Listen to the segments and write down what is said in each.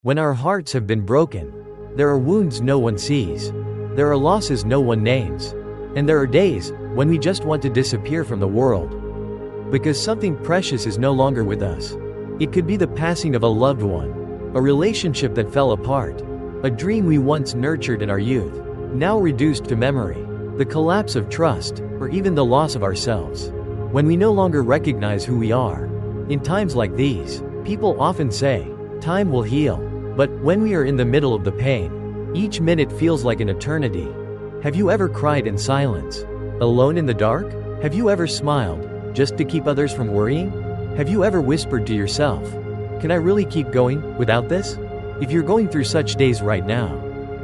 When our hearts have been broken, there are wounds no one sees. There are losses no one names. And there are days when we just want to disappear from the world. Because something precious is no longer with us. It could be the passing of a loved one, a relationship that fell apart, a dream we once nurtured in our youth, now reduced to memory, the collapse of trust, or even the loss of ourselves. When we no longer recognize who we are. In times like these, people often say, time will heal. But when we are in the middle of the pain, each minute feels like an eternity. Have you ever cried in silence, alone in the dark? Have you ever smiled, just to keep others from worrying? Have you ever whispered to yourself, can I really keep going without this? If you're going through such days right now,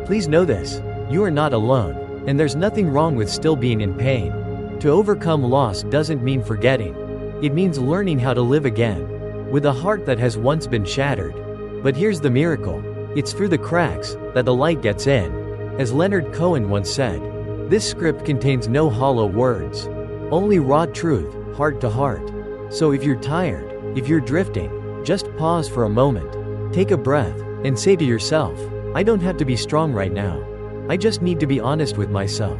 please know this, you are not alone, and there's nothing wrong with still being in pain. To overcome loss doesn't mean forgetting. It means learning how to live again, with a heart that has once been shattered. But here's the miracle, it's through the cracks that the light gets in. As Leonard Cohen once said, this script contains no hollow words, only raw truth, heart to heart. So if you're tired, if you're drifting, just pause for a moment, take a breath, and say to yourself, I don't have to be strong right now. I just need to be honest with myself.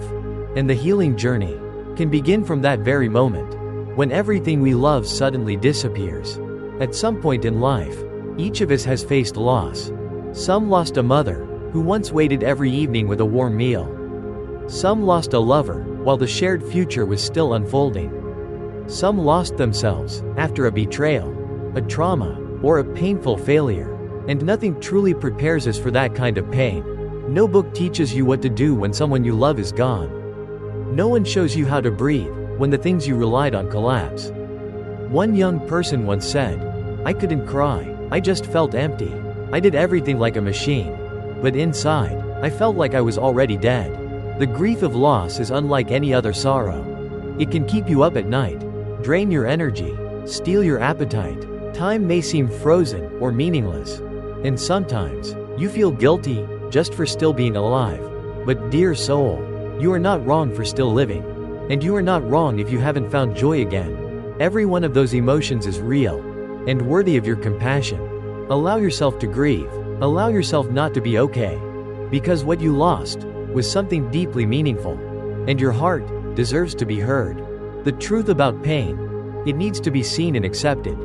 And the healing journey can begin from that very moment, when everything we love suddenly disappears. At some point in life, each of us has faced loss. Some lost a mother, who once waited every evening with a warm meal. Some lost a lover, while the shared future was still unfolding. Some lost themselves, after a betrayal, a trauma, or a painful failure. And nothing truly prepares us for that kind of pain. No book teaches you what to do when someone you love is gone. No one shows you how to breathe, when the things you relied on collapse. One young person once said, I couldn't cry, I just felt empty. I did everything like a machine. But inside, I felt like I was already dead. The grief of loss is unlike any other sorrow. It can keep you up at night, drain your energy, steal your appetite. Time may seem frozen or meaningless. And sometimes, you feel guilty just for still being alive. But dear soul, you are not wrong for still living. And you are not wrong if you haven't found joy again. Every one of those emotions is real and worthy of your compassion. Allow yourself to grieve. Allow yourself not to be okay. Because what you lost was something deeply meaningful. And your heart deserves to be heard. The truth about pain, it needs to be seen and accepted.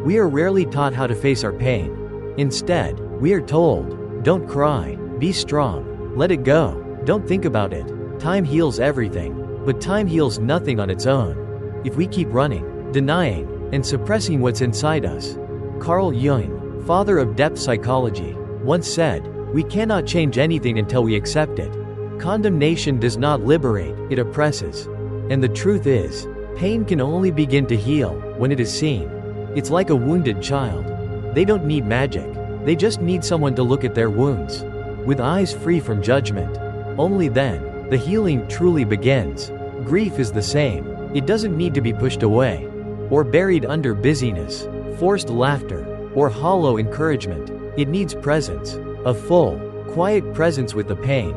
We are rarely taught how to face our pain. Instead, we are told, don't cry, be strong, let it go, don't think about it. Time heals everything, but time heals nothing on its own. If we keep running, denying, and suppressing what's inside us. Carl Jung, father of depth psychology, once said, we cannot change anything until we accept it. Condemnation does not liberate, it oppresses. And the truth is, pain can only begin to heal when it is seen. It's like a wounded child. They don't need magic. They just need someone to look at their wounds, with eyes free from judgment. Only then, the healing truly begins. Grief is the same. It doesn't need to be pushed away, or buried under busyness, forced laughter, or hollow encouragement. It needs presence, a full, quiet presence with the pain.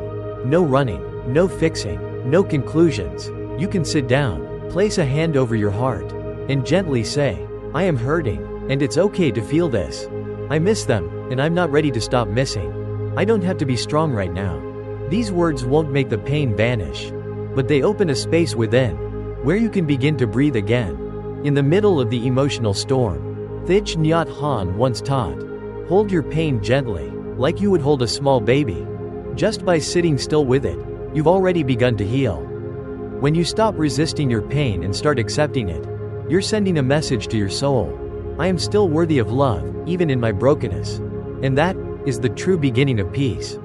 No running, no fixing, no conclusions. You can sit down, place a hand over your heart, and gently say, I am hurting, and it's okay to feel this. I miss them, and I'm not ready to stop missing. I don't have to be strong right now. These words won't make the pain vanish, but they open a space within, where you can begin to breathe again. In the middle of the emotional storm, Thich Nhat Hanh once taught, hold your pain gently, like you would hold a small baby. Just by sitting still with it, you've already begun to heal. When you stop resisting your pain and start accepting it, you're sending a message to your soul. I am still worthy of love, even in my brokenness. And that is the true beginning of peace.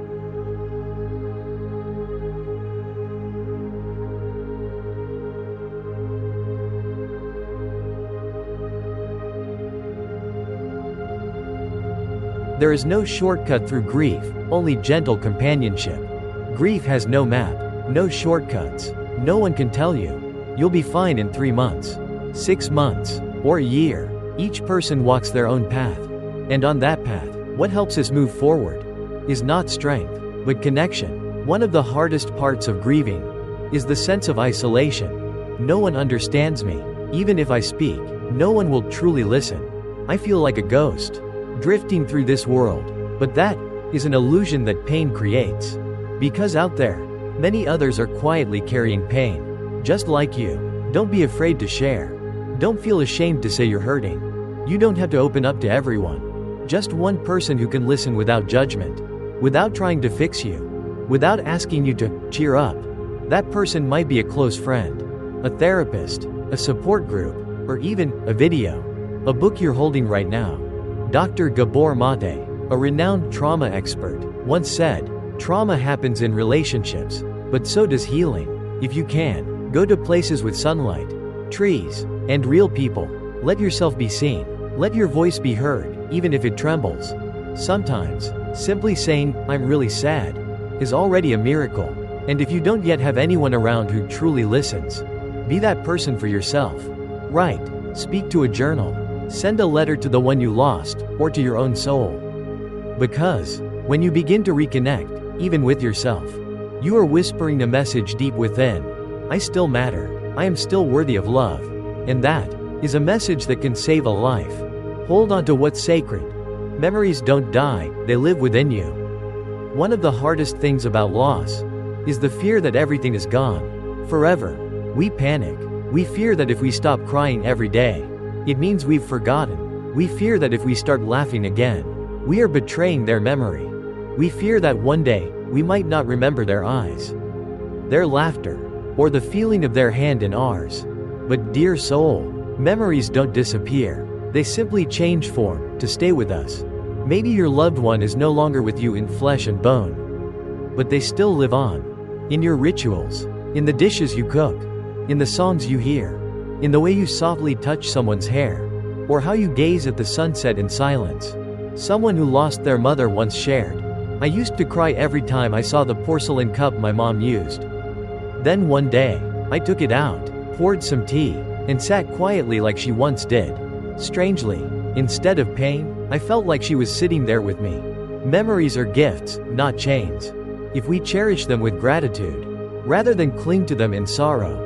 There is no shortcut through grief, only gentle companionship. Grief has no map, no shortcuts. No one can tell you, you'll be fine in 3 months, 6 months, or a year. Each person walks their own path. And on that path, what helps us move forward is not strength, but connection. One of the hardest parts of grieving is the sense of isolation. No one understands me. Even if I speak, no one will truly listen. I feel like a ghost, drifting through this world, But that is an illusion that pain creates. Because out there, many others are quietly carrying pain, just like you. Don't be afraid to share. Don't feel ashamed to say you're hurting. You don't have to open up to everyone. Just one person who can listen without judgment, without trying to fix you, without asking you to cheer up. That person might be a close friend, a therapist, a support group, or even a video, a book you're holding right now. Dr. Gabor Mate, a renowned trauma expert, once said, "Trauma happens in relationships, but so does healing. If you can, go to places with sunlight, trees, and real people. Let yourself be seen. Let your voice be heard, even if it trembles." Sometimes, simply saying, "I'm really sad," is already a miracle. And if you don't yet have anyone around who truly listens, be that person for yourself. Write, speak to a journal, send a letter to the one you lost, or to your own soul. Because, when you begin to reconnect, even with yourself, you are whispering a message deep within. I still matter. I am still worthy of love. And that is a message that can save a life. Hold on to what's sacred. Memories don't die, they live within you. One of the hardest things about loss is the fear that everything is gone forever. We panic. We fear that if we stop crying every day, it means we've forgotten. We fear that if we start laughing again, we are betraying their memory. We fear that one day, we might not remember their eyes, their laughter, or the feeling of their hand in ours. But dear soul, memories don't disappear. They simply change form to stay with us. Maybe your loved one is no longer with you in flesh and bone, but they still live on. In your rituals, in the dishes you cook, in the songs you hear, in the way you softly touch someone's hair, or how you gaze at the sunset in silence. Someone who lost their mother once shared, "I used to cry every time I saw the porcelain cup my mom used. Then one day, I took it out, poured some tea, and sat quietly like she once did. Strangely, instead of pain, I felt like she was sitting there with me." Memories are gifts, not chains. If we cherish them with gratitude, rather than cling to them in sorrow,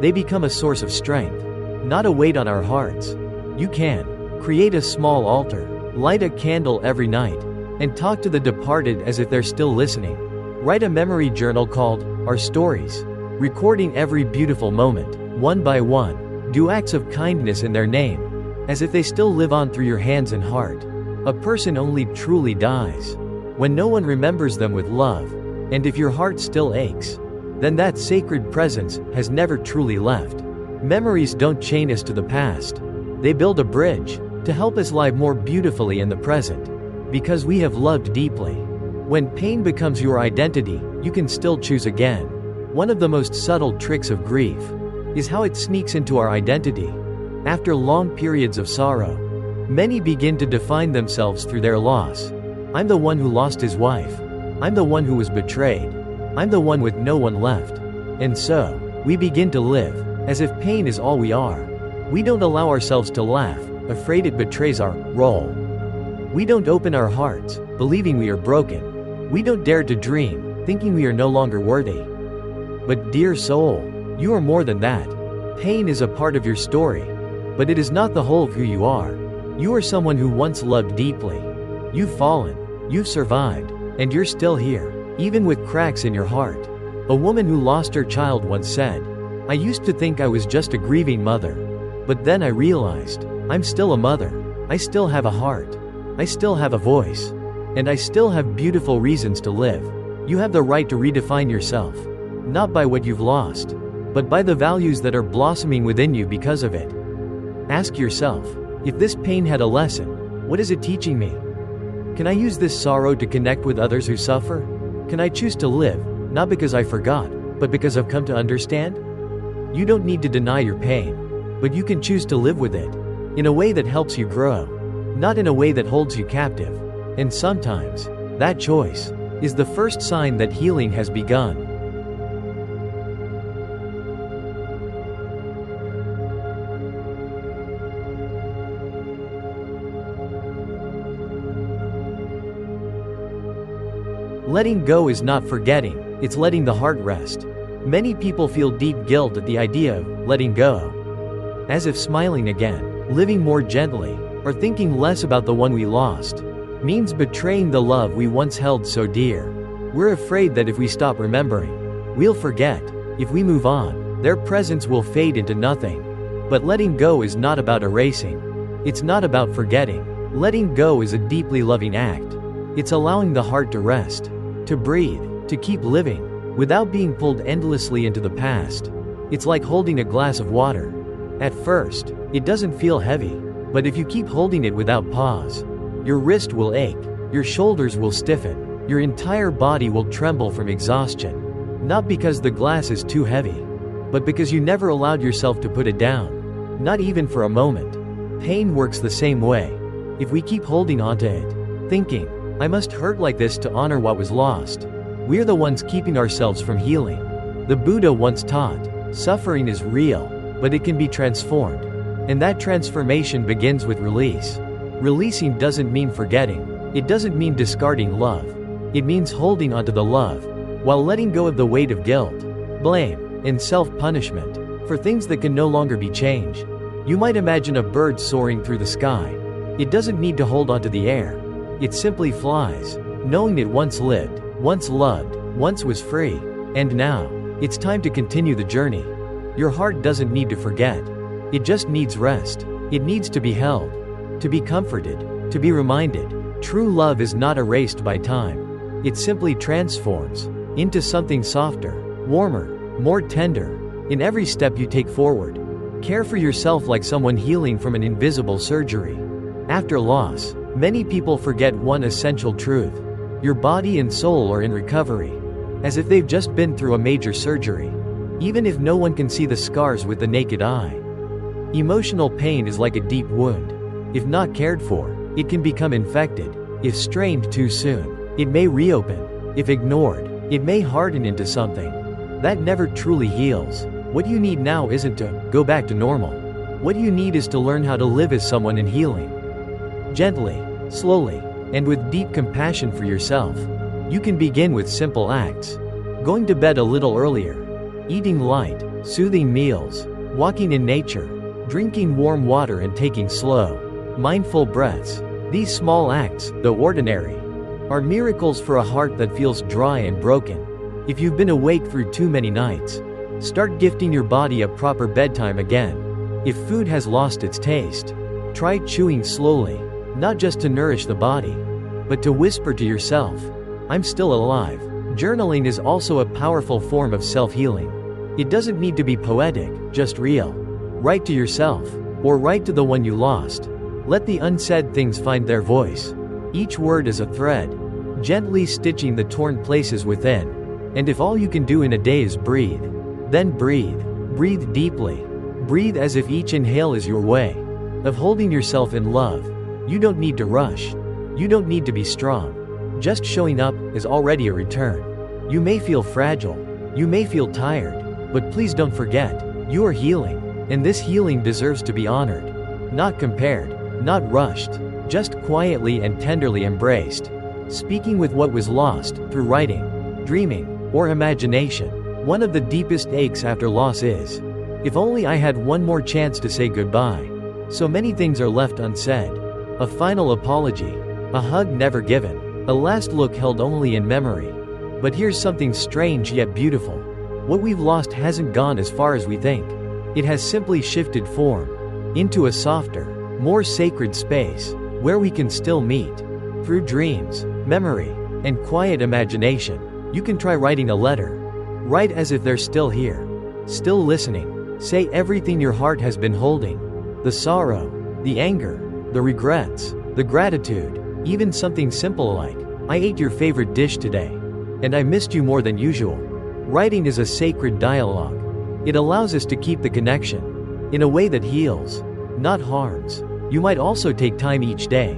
they become a source of strength, not a weight on our hearts. You can create a small altar, light a candle every night, and talk to the departed as if they're still listening. Write a memory journal called Our Stories, recording every beautiful moment, one by one. Do acts of kindness in their name, as if they still live on through your hands and heart. A person only truly dies when no one remembers them with love. And if your heart still aches, then that sacred presence has never truly left. Memories don't chain us to the past. They build a bridge to help us live more beautifully in the present. Because we have loved deeply. When pain becomes your identity, you can still choose again. One of the most subtle tricks of grief is how it sneaks into our identity. After long periods of sorrow, many begin to define themselves through their loss. I'm the one who lost his wife. I'm the one who was betrayed. I'm the one with no one left. And so, we begin to live as if pain is all we are. We don't allow ourselves to laugh, afraid it betrays our role. We don't open our hearts, believing we are broken. We don't dare to dream, thinking we are no longer worthy. But dear soul, you are more than that. Pain is a part of your story, but it is not the whole of who you are. You are someone who once loved deeply. You've fallen, you've survived, and you're still here, even with cracks in your heart. A woman who lost her child once said, "I used to think I was just a grieving mother. But then I realized, I'm still a mother. I still have a heart. I still have a voice. And I still have beautiful reasons to live." You have the right to redefine yourself. Not by what you've lost, but by the values that are blossoming within you because of it. Ask yourself, if this pain had a lesson, what is it teaching me? Can I use this sorrow to connect with others who suffer? Can I choose to live, not because I forgot, but because I've come to understand? You don't need to deny your pain, but you can choose to live with it, in a way that helps you grow, not in a way that holds you captive. And sometimes, that choice is the first sign that healing has begun. Letting go is not forgetting, it's letting the heart rest. Many people feel deep guilt at the idea of letting go. As if smiling again, living more gently, or thinking less about the one we lost means betraying the love we once held so dear. We're afraid that if we stop remembering, we'll forget. If we move on, their presence will fade into nothing. But letting go is not about erasing. It's not about forgetting. Letting go is a deeply loving act. It's allowing the heart to rest, to breathe, to keep living, without being pulled endlessly into the past. It's like holding a glass of water. At first, it doesn't feel heavy, but if you keep holding it without pause, your wrist will ache, your shoulders will stiffen, your entire body will tremble from exhaustion. Not because the glass is too heavy, but because you never allowed yourself to put it down. Not even for a moment. Pain works the same way. If we keep holding onto it, thinking, I must hurt like this to honor what was lost, we're the ones keeping ourselves from healing. The Buddha once taught, suffering is real, but it can be transformed. And that transformation begins with release. Releasing doesn't mean forgetting. It doesn't mean discarding love. It means holding onto the love, while letting go of the weight of guilt, blame, and self-punishment, for things that can no longer be changed. You might imagine a bird soaring through the sky. It doesn't need to hold onto the air. It simply flies, knowing it once lived, once loved, once was free, and now, it's time to continue the journey. Your heart doesn't need to forget. It just needs rest. It needs to be held, to be comforted, to be reminded. True love is not erased by time. It simply transforms into something softer, warmer, more tender, in every step you take forward. Care for yourself like someone healing from an invisible surgery. After loss, many people forget one essential truth. Your body and soul are in recovery, as if they've just been through a major surgery, even if no one can see the scars with the naked eye. Emotional pain is like a deep wound. If not cared for, it can become infected. If strained too soon, it may reopen. If ignored, it may harden into something that never truly heals. What you need now isn't to go back to normal. What you need is to learn how to live as someone in healing. Gently, slowly, and with deep compassion for yourself. You can begin with simple acts. Going to bed a little earlier, eating light, soothing meals, walking in nature, drinking warm water and taking slow, mindful breaths. These small acts, though ordinary, are miracles for a heart that feels dry and broken. If you've been awake through too many nights, start gifting your body a proper bedtime again. If food has lost its taste, try chewing slowly, not just to nourish the body, but to whisper to yourself, I'm still alive. Journaling is also a powerful form of self-healing. It doesn't need to be poetic, just real. Write to yourself, or write to the one you lost. Let the unsaid things find their voice. Each word is a thread, gently stitching the torn places within. And if all you can do in a day is breathe, then breathe. Breathe deeply. Breathe as if each inhale is your way of holding yourself in love. You don't need to rush. You don't need to be strong. Just showing up is already a return. You may feel fragile. You may feel tired. But please don't forget, you are healing. And this healing deserves to be honored. Not compared. Not rushed. Just quietly and tenderly embraced. Speaking with what was lost, through writing, dreaming, or imagination. One of the deepest aches after loss is, if only I had one more chance to say goodbye. So many things are left unsaid. A final apology. A hug never given. A last look held only in memory. But here's something strange yet beautiful. What we've lost hasn't gone as far as we think. It has simply shifted form into a softer, more sacred space, where we can still meet. Through dreams, memory, and quiet imagination. You can try writing a letter. Write as if they're still here, still listening. Say everything your heart has been holding. The sorrow, the anger, the regrets, the gratitude, even something simple like, I ate your favorite dish today, and I missed you more than usual. Writing is a sacred dialogue. It allows us to keep the connection in a way that heals, not harms. You might also take time each day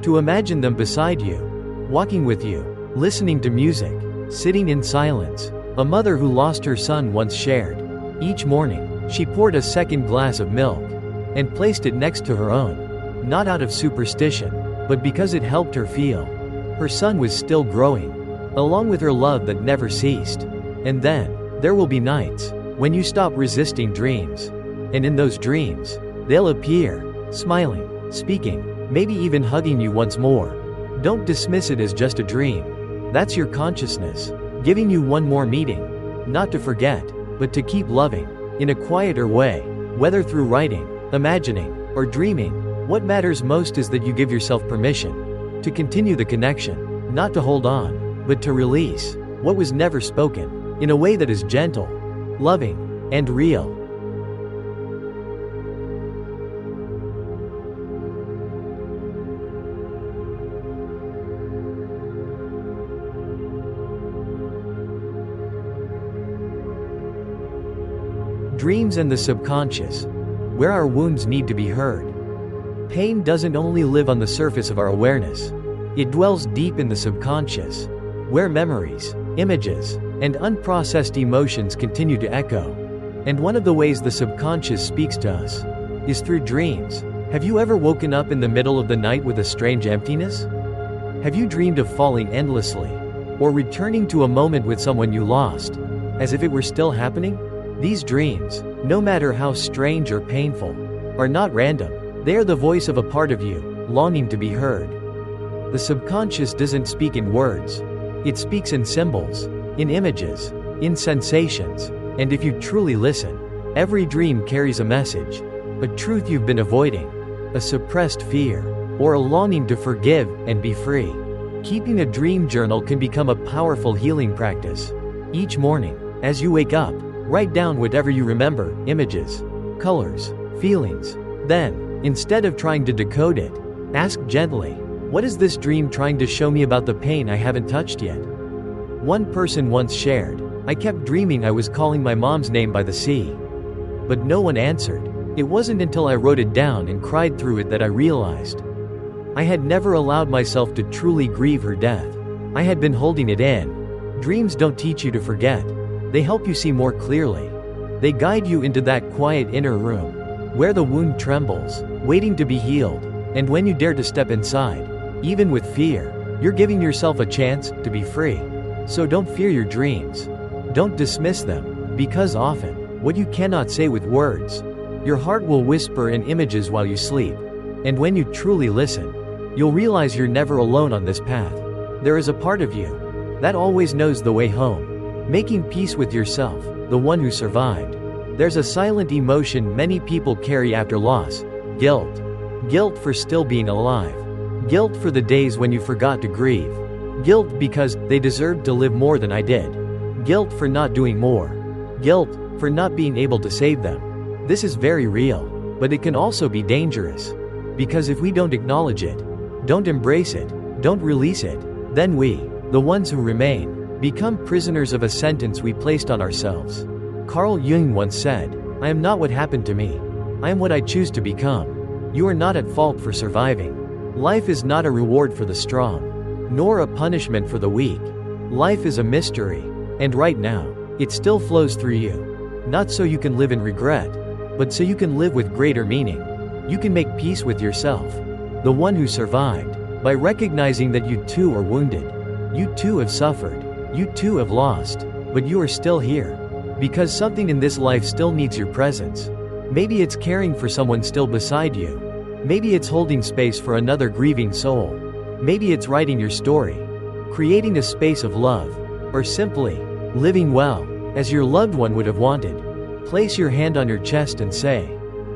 to imagine them beside you, walking with you, listening to music, sitting in silence. A mother who lost her son once shared. Each morning, she poured a second glass of milk and placed it next to her own, not out of superstition, but because it helped her feel her son was still growing, along with her love that never ceased. And then, there will be nights when you stop resisting dreams. And in those dreams, they'll appear, smiling, speaking, maybe even hugging you once more. Don't dismiss it as just a dream. That's your consciousness, giving you one more meeting. Not to forget, but to keep loving, in a quieter way, whether through writing, imagining, or dreaming. What matters most is that you give yourself permission to continue the connection, not to hold on, but to release what was never spoken, in a way that is gentle, loving, and real. Dreams and the subconscious, where our wounds need to be heard. Pain doesn't only live on the surface of our awareness. It dwells deep in the subconscious, where memories, images, and unprocessed emotions continue to echo. And one of the ways the subconscious speaks to us is through dreams. Have you ever woken up in the middle of the night with a strange emptiness? Have you dreamed of falling endlessly, or returning to a moment with someone you lost, as if it were still happening? These dreams, no matter how strange or painful, are not random. They are the voice of a part of you, longing to be heard. The subconscious doesn't speak in words. It speaks in symbols, in images, in sensations, and if you truly listen, every dream carries a message, a truth you've been avoiding, a suppressed fear, or a longing to forgive and be free. Keeping a dream journal can become a powerful healing practice. Each morning, as you wake up, write down whatever you remember, images, colors, feelings. Then, instead of trying to decode it, ask gently, what is this dream trying to show me about the pain I haven't touched yet? One person once shared, I kept dreaming I was calling my mom's name by the sea. But no one answered. It wasn't until I wrote it down and cried through it that I realized I had never allowed myself to truly grieve her death. I had been holding it in. Dreams don't teach you to forget. They help you see more clearly. They guide you into that quiet inner room, where the wound trembles, waiting to be healed. And when you dare to step inside, even with fear, you're giving yourself a chance to be free. So don't fear your dreams. Don't dismiss them, because often, what you cannot say with words, your heart will whisper in images while you sleep. And when you truly listen, you'll realize you're never alone on this path. There is a part of you that always knows the way home. Making peace with yourself, the one who survived. There's a silent emotion many people carry after loss: guilt. Guilt for still being alive. Guilt for the days when you forgot to grieve. Guilt because they deserved to live more than I did. Guilt for not doing more. Guilt for not being able to save them. This is very real, but it can also be dangerous. Because if we don't acknowledge it, don't embrace it, don't release it, then we, the ones who remain, become prisoners of a sentence we placed on ourselves. Carl Jung once said, I am not what happened to me. I am what I choose to become. You are not at fault for surviving. Life is not a reward for the strong, nor a punishment for the weak. Life is a mystery, and right now, it still flows through you. Not so you can live in regret, but so you can live with greater meaning. You can make peace with yourself, the one who survived, by recognizing that you too are wounded. You too have suffered. You too have lost, but you are still here. Because something in this life still needs your presence. Maybe it's caring for someone still beside you. Maybe it's holding space for another grieving soul. Maybe it's writing your story, creating a space of love, or simply living well, as your loved one would have wanted. Place your hand on your chest and say,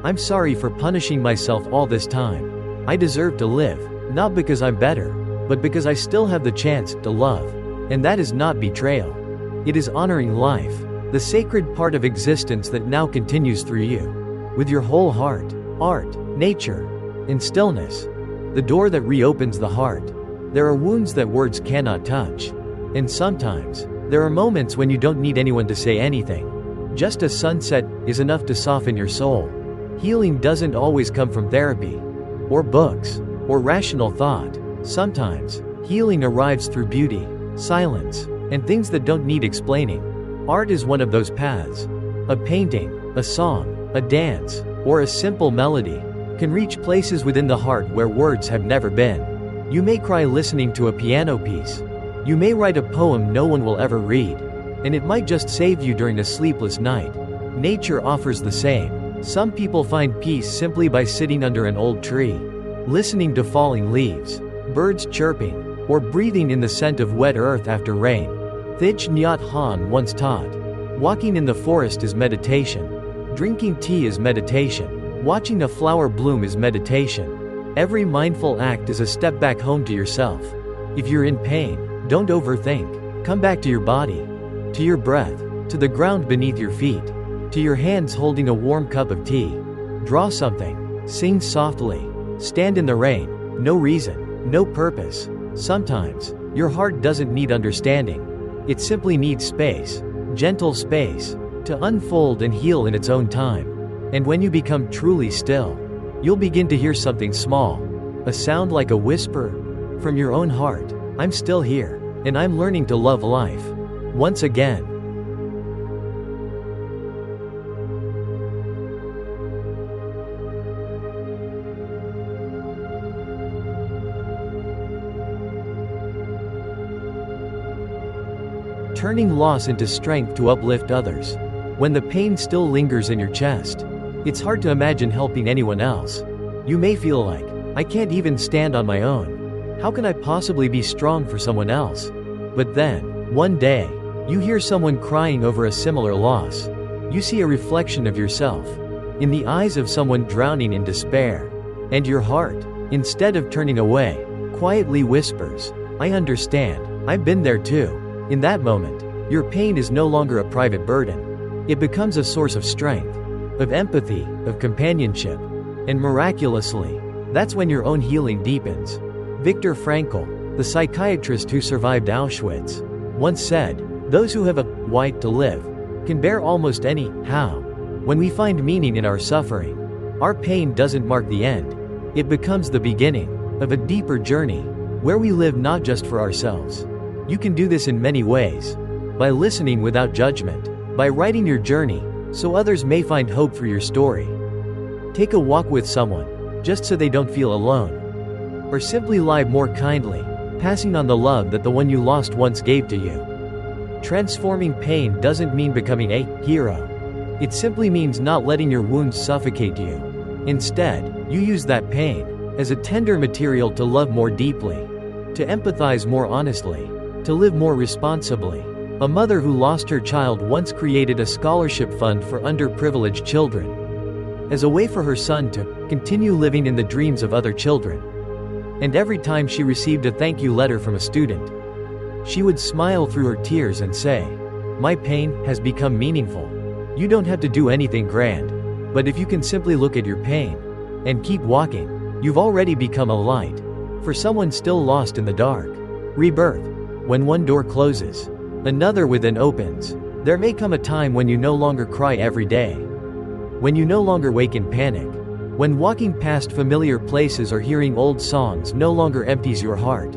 I'm sorry for punishing myself all this time. I deserve to live, not because I'm better, but because I still have the chance to love. And that is not betrayal. It is honoring life, the sacred part of existence that now continues through you. With your whole heart, art, nature, and stillness. The door that reopens the heart. There are wounds that words cannot touch. And sometimes, there are moments when you don't need anyone to say anything. Just a sunset is enough to soften your soul. Healing doesn't always come from therapy, or books, or rational thought. Sometimes, healing arrives through beauty, silence, and things that don't need explaining. Art is one of those paths. A painting, a song, a dance, or a simple melody can reach places within the heart where words have never been. You may cry listening to a piano piece. You may write a poem no one will ever read. And it might just save you during a sleepless night. Nature offers the same. Some people find peace simply by sitting under an old tree, listening to falling leaves, birds chirping, or breathing in the scent of wet earth after rain. Thich Nhat Hanh once taught, walking in the forest is meditation. Drinking tea is meditation. Watching a flower bloom is meditation. Every mindful act is a step back home to yourself. If you're in pain, don't overthink. Come back to your body, to your breath, to the ground beneath your feet, to your hands holding a warm cup of tea. Draw something, sing softly, stand in the rain. No reason, no purpose. Sometimes, your heart doesn't need understanding. It simply needs space, gentle space, to unfold and heal in its own time. And when you become truly still, you'll begin to hear something small, a sound like a whisper from your own heart. I'm still here, and I'm learning to love life once again. Turning loss into strength to uplift others. When the pain still lingers in your chest, it's hard to imagine helping anyone else. You may feel like, I can't even stand on my own. How can I possibly be strong for someone else? But then, one day, you hear someone crying over a similar loss. You see a reflection of yourself in the eyes of someone drowning in despair. And your heart, instead of turning away, quietly whispers, I understand, I've been there too. In that moment, your pain is no longer a private burden. It becomes a source of strength, of empathy, of companionship. And miraculously, that's when your own healing deepens. Viktor Frankl, the psychiatrist who survived Auschwitz, once said, those who have a right to live can bear almost any how. When we find meaning in our suffering, our pain doesn't mark the end. It becomes the beginning of a deeper journey, where we live not just for ourselves. You can do this in many ways. By listening without judgment, by writing your journey, so others may find hope for your story. Take a walk with someone, just so they don't feel alone. Or simply lie more kindly, passing on the love that the one you lost once gave to you. Transforming pain doesn't mean becoming a hero. It simply means not letting your wounds suffocate you. Instead, you use that pain as a tender material to love more deeply, to empathize more honestly, to live more responsibly. A mother who lost her child once created a scholarship fund for underprivileged children, as a way for her son to continue living in the dreams of other children. And every time she received a thank you letter from a student, she would smile through her tears and say, my pain has become meaningful. You don't have to do anything grand, but if you can simply look at your pain and keep walking, you've already become a light for someone still lost in the dark. Rebirth. When one door closes, another within opens. There may come a time when you no longer cry every day. When you no longer wake in panic. When walking past familiar places or hearing old songs no longer empties your heart.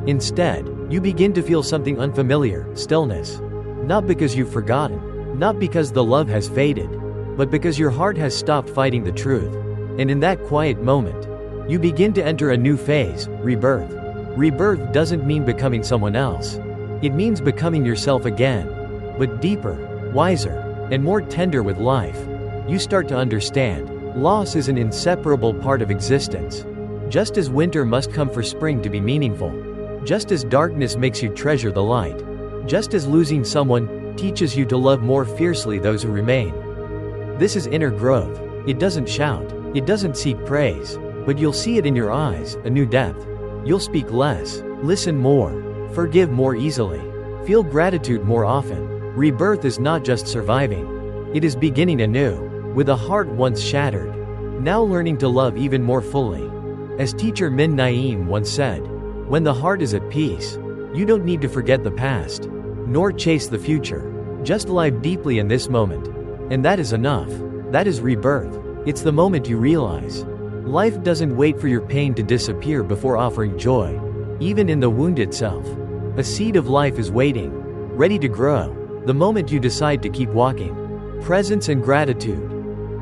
Instead, you begin to feel something unfamiliar, stillness. Not because you've forgotten, not because the love has faded, but because your heart has stopped fighting the truth. And in that quiet moment, you begin to enter a new phase, rebirth. Rebirth doesn't mean becoming someone else. It means becoming yourself again, but deeper, wiser, and more tender with life. You start to understand, loss is an inseparable part of existence. Just as winter must come for spring to be meaningful. Just as darkness makes you treasure the light. Just as losing someone teaches you to love more fiercely those who remain. This is inner growth. It doesn't shout, it doesn't seek praise, but you'll see it in your eyes, a new depth. You'll speak less, listen more, forgive more easily, feel gratitude more often. Rebirth is not just surviving. It is beginning anew, with a heart once shattered, now learning to love even more fully. As teacher Min Naeem once said, when the heart is at peace, you don't need to forget the past, nor chase the future. Just live deeply in this moment. And that is enough. That is rebirth. It's the moment you realize life doesn't wait for your pain to disappear before offering joy. Even in the wound itself, a seed of life is waiting, ready to grow, the moment you decide to keep walking. Presence and gratitude.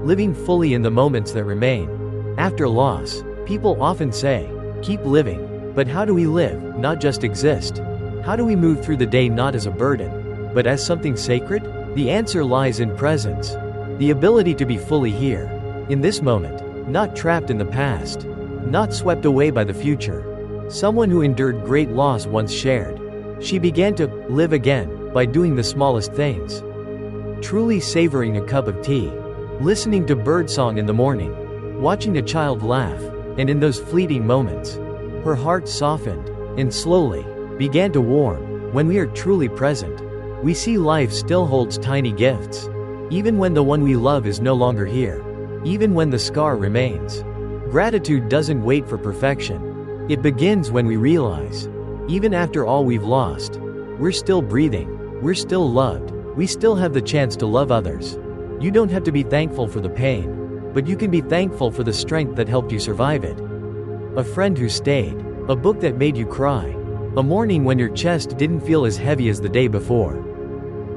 Living fully in the moments that remain. After loss, people often say, keep living. But how do we live, not just exist? How do we move through the day not as a burden, but as something sacred? The answer lies in presence. The ability to be fully here, in this moment. Not trapped in the past, not swept away by the future, Someone who endured great loss once shared. She began to live again by doing the smallest things. Truly savoring a cup of tea, listening to birdsong in the morning, watching a child laugh, and in those fleeting moments, her heart softened and slowly began to warm. When we are truly present, we see life still holds tiny gifts. Even when the one we love is no longer here, even when the scar remains. Gratitude doesn't wait for perfection. It begins when we realize, even after all we've lost, we're still breathing, we're still loved, we still have the chance to love others. You don't have to be thankful for the pain, but you can be thankful for the strength that helped you survive it. A friend who stayed, a book that made you cry, a morning when your chest didn't feel as heavy as the day before.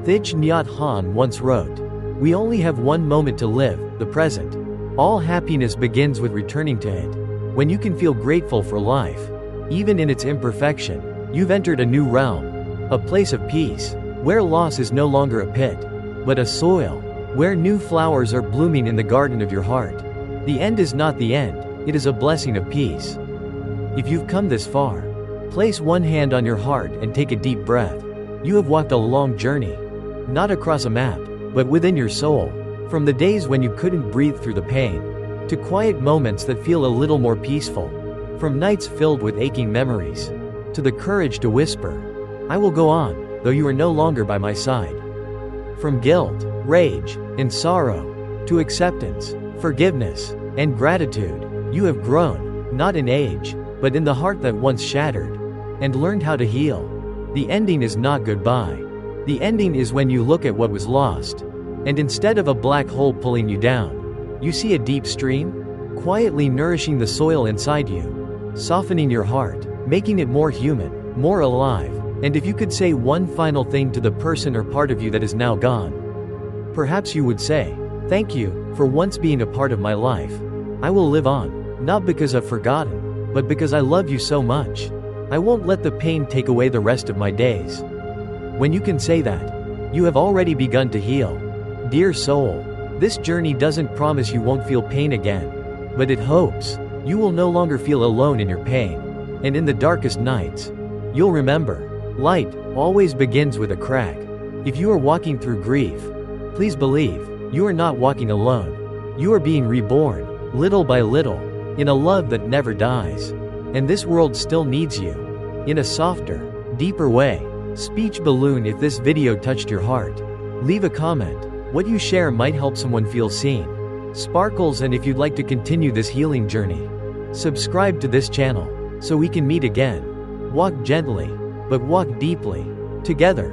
Thich Nhat Hanh once wrote, "We only have one moment to live, the present. All happiness begins with returning to it. When you can feel grateful for life, even in its imperfection, you've entered a new realm, a place of peace, where loss is no longer a pit, but a soil, where new flowers are blooming in the garden of your heart. The end is not the end, it is a blessing of peace." If you've come this far, place one hand on your heart and take a deep breath. You have walked a long journey, not across a map, but within your soul. From the days when you couldn't breathe through the pain, to quiet moments that feel a little more peaceful. From nights filled with aching memories, to the courage to whisper, "I will go on, though you are no longer by my side." From guilt, rage, and sorrow, to acceptance, forgiveness, and gratitude, you have grown, not in age, but in the heart that once shattered, and learned how to heal. The ending is not goodbye. The ending is when you look at what was lost, and instead of a black hole pulling you down, you see a deep stream, quietly nourishing the soil inside you, softening your heart, making it more human, more alive. And if you could say one final thing to the person or part of you that is now gone, perhaps you would say, "Thank you for once being a part of my life. I will live on, not because I've forgotten, but because I love you so much. I won't let the pain take away the rest of my days." When you can say that, you have already begun to heal. Dear soul, this journey doesn't promise you won't feel pain again, but it hopes you will no longer feel alone in your pain. And in the darkest nights, you'll remember, light always begins with a crack. If you are walking through grief, please believe, you are not walking alone. You are being reborn, little by little, in a love that never dies. And this world still needs you, in a softer, deeper way. Speech balloon. If this video touched your heart, leave a comment. What you share might help someone feel seen. Sparkles. And if you'd like to continue this healing journey, subscribe to this channel, so we can meet again. Walk gently, but walk deeply, together.